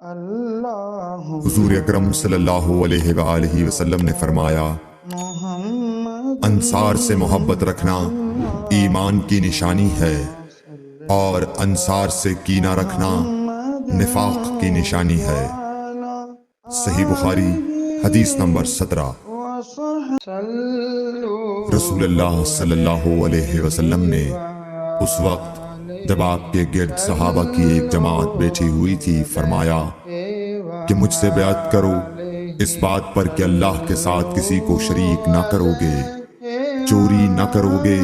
حضور اکرم صلی اللہ علیہ وآلہ وسلم نے فرمایا، انصار سے محبت رکھنا ایمان کی نشانی ہے، اور انصار سے کینہ رکھنا نفاق کی نشانی ہے۔ صحیح بخاری حدیث نمبر 17۔ رسول اللہ صلی اللہ علیہ وسلم نے اس وقت جب آپ کے گرد صحابہ کی ایک جماعت بیٹھی ہوئی تھی فرمایا کہ مجھ سے بیعت کرو اس بات پر کہ اللہ کے ساتھ کسی کو شریک نہ کرو گے، چوری نہ کرو گے،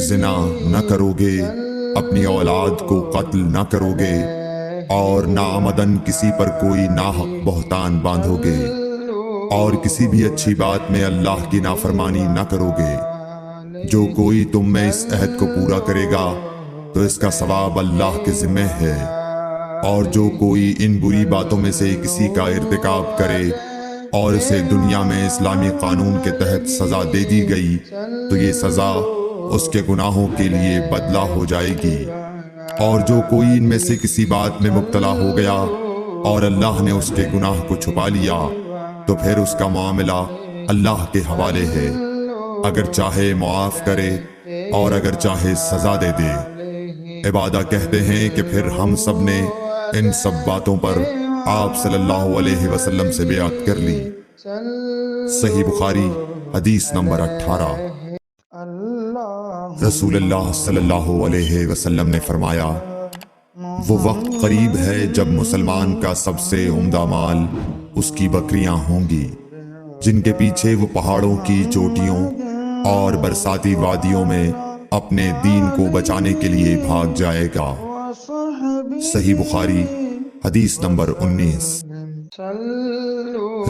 زنا نہ کرو گے، اپنی اولاد کو قتل نہ کرو گے، اور ناعمدن کسی پر کوئی ناحق بہتان باندھو گے، اور کسی بھی اچھی بات میں اللہ کی نافرمانی نہ کرو گے۔ جو کوئی تم میں اس عہد کو پورا کرے گا تو اس کا ثواب اللہ کے ذمہ ہے، اور جو کوئی ان بری باتوں میں سے کسی کا ارتکاب کرے اور اسے دنیا میں اسلامی قانون کے تحت سزا دے دی گئی تو یہ سزا اس کے گناہوں کے لیے بدلہ ہو جائے گی، اور جو کوئی ان میں سے کسی بات میں مبتلا ہو گیا اور اللہ نے اس کے گناہ کو چھپا لیا تو پھر اس کا معاملہ اللہ کے حوالے ہے، اگر چاہے معاف کرے اور اگر چاہے سزا دے دے۔ عبادہ کہتے ہیں کہ پھر ہم سب نے ان سب باتوں پر آپ صلی اللہ علیہ وسلم سے بیعت کر لی۔ صحیح بخاری حدیث نمبر 18۔ رسول اللہ صلی اللہ علیہ وسلم نے فرمایا، وہ وقت قریب ہے جب مسلمان کا سب سے عمدہ مال اس کی بکریاں ہوں گی، جن کے پیچھے وہ پہاڑوں کی چوٹیوں اور برساتی وادیوں میں اپنے دین کو بچانے کے لیے بھاگ جائے گا۔ صحیح بخاری حدیث نمبر 19۔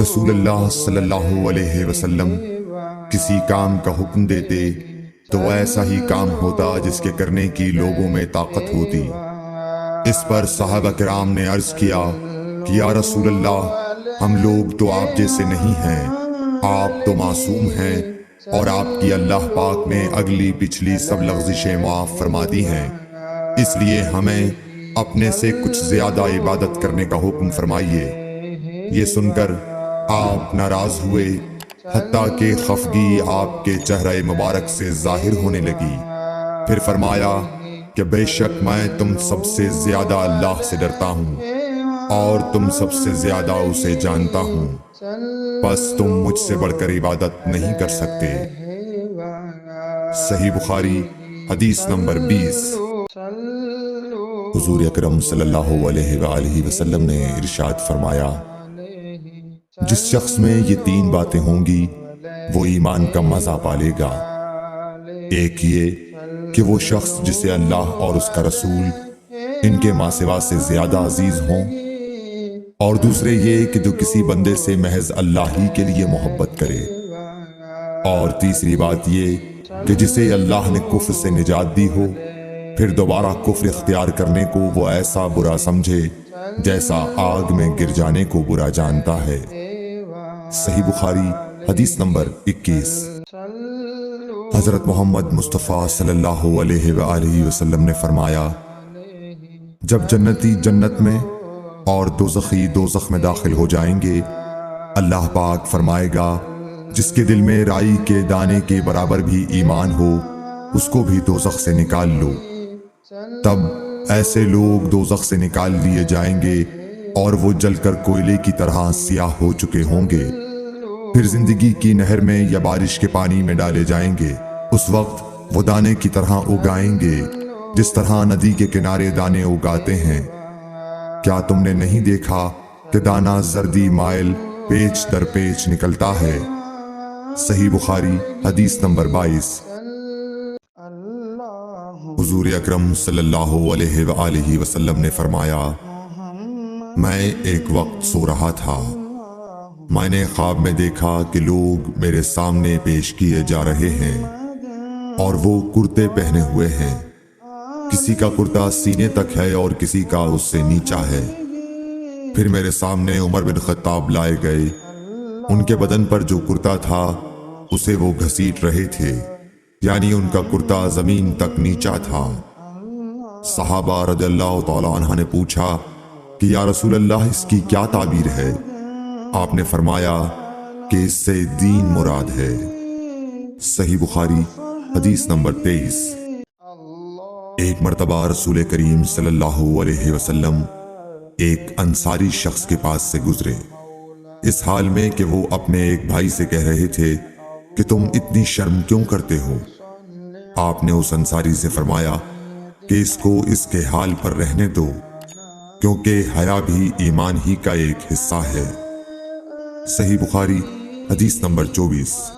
رسول اللہ صلی اللہ علیہ وسلم کسی کام کا حکم دیتے تو وہ ایسا ہی کام ہوتا جس کے کرنے کی لوگوں میں طاقت ہوتی۔ اس پر صحابہ کرام نے عرض کیا کہ یا رسول اللہ، ہم لوگ تو آپ جیسے نہیں ہیں، آپ تو معصوم ہیں اور آپ کی اللہ پاک نے اگلی پچھلی سب لغزشیں معاف فرما دی ہیں، اس لیے ہمیں اپنے سے کچھ زیادہ عبادت کرنے کا حکم فرمائیے۔ یہ سن کر آپ ناراض ہوئے، حتیٰ کہ خفگی آپ کے چہرہ مبارک سے ظاہر ہونے لگی۔ پھر فرمایا کہ بے شک میں تم سب سے زیادہ اللہ سے ڈرتا ہوں اور تم سب سے زیادہ اسے جانتا ہوں، بس تم مجھ سے بڑھ کر عبادت نہیں کر سکتے۔ صحیح بخاری حدیث نمبر 20۔ حضور اکرم صلی اللہ علیہ وآلہ وسلم نے ارشاد فرمایا، جس شخص میں یہ 3 باتیں ہوں گی وہ ایمان کا مزہ پالے گا۔ ایک یہ کہ وہ شخص جسے اللہ اور اس کا رسول ان کے ماں سوا سے زیادہ عزیز ہوں، اور دوسرے یہ کہ جو کسی بندے سے محض اللہ ہی کے لیے محبت کرے، اور تیسری بات یہ کہ جسے اللہ نے کفر سے نجات دی ہو پھر دوبارہ کفر اختیار کرنے کو وہ ایسا برا سمجھے جیسا آگ میں گر جانے کو برا جانتا ہے۔ صحیح بخاری حدیث نمبر 21۔ حضرت محمد مصطفیٰ صلی اللہ علیہ وآلہ وسلم نے فرمایا، جب جنتی جنت میں اور دوزخی دوزخ میں داخل ہو جائیں گے، اللہ پاک فرمائے گا جس کے دل میں رائی کے دانے کے برابر بھی ایمان ہو اس کو بھی دوزخ سے نکال لو۔ تب ایسے لوگ دوزخ سے نکال لیے جائیں گے اور وہ جل کر کوئلے کی طرح سیاہ ہو چکے ہوں گے، پھر زندگی کی نہر میں یا بارش کے پانی میں ڈالے جائیں گے۔ اس وقت وہ دانے کی طرح اگائیں گے جس طرح ندی کے کنارے دانے اگاتے ہیں۔ کیا تم نے نہیں دیکھا کہ دانہ زردی مائل پیچ در پیچ نکلتا ہے؟ صحیح بخاری حدیث نمبر 22۔ حضور اکرم صلی اللہ علیہ وآلہ وسلم نے فرمایا، میں ایک وقت سو رہا تھا، میں نے خواب میں دیکھا کہ لوگ میرے سامنے پیش کیے جا رہے ہیں اور وہ کرتے پہنے ہوئے ہیں، کسی کا کرتا سینے تک ہے اور کسی کا اس سے نیچا ہے۔ پھر میرے سامنے عمر بن خطاب لائے گئے، ان کے بدن پر جو کرتا تھا اسے وہ گھسیٹ رہے تھے، یعنی ان کا کرتا زمین تک نیچا تھا۔ صحابہ رضی اللہ تعالیٰ عنہ نے پوچھا کہ یا رسول اللہ اس کی کیا تعبیر ہے؟ آپ نے فرمایا کہ اس سے دین مراد ہے۔ صحیح بخاری حدیث نمبر 23۔ ایک مرتبہ رسول کریم صلی اللہ علیہ وسلم ایک انصاری شخص کے پاس سے گزرے، اس حال میں کہ وہ اپنے ایک بھائی سے کہہ رہے تھے کہ تم اتنی شرم کیوں کرتے ہو؟ آپ نے اس انصاری سے فرمایا کہ اس کو اس کے حال پر رہنے دو، کیونکہ حیا بھی ایمان ہی کا ایک حصہ ہے۔ صحیح بخاری حدیث نمبر 24۔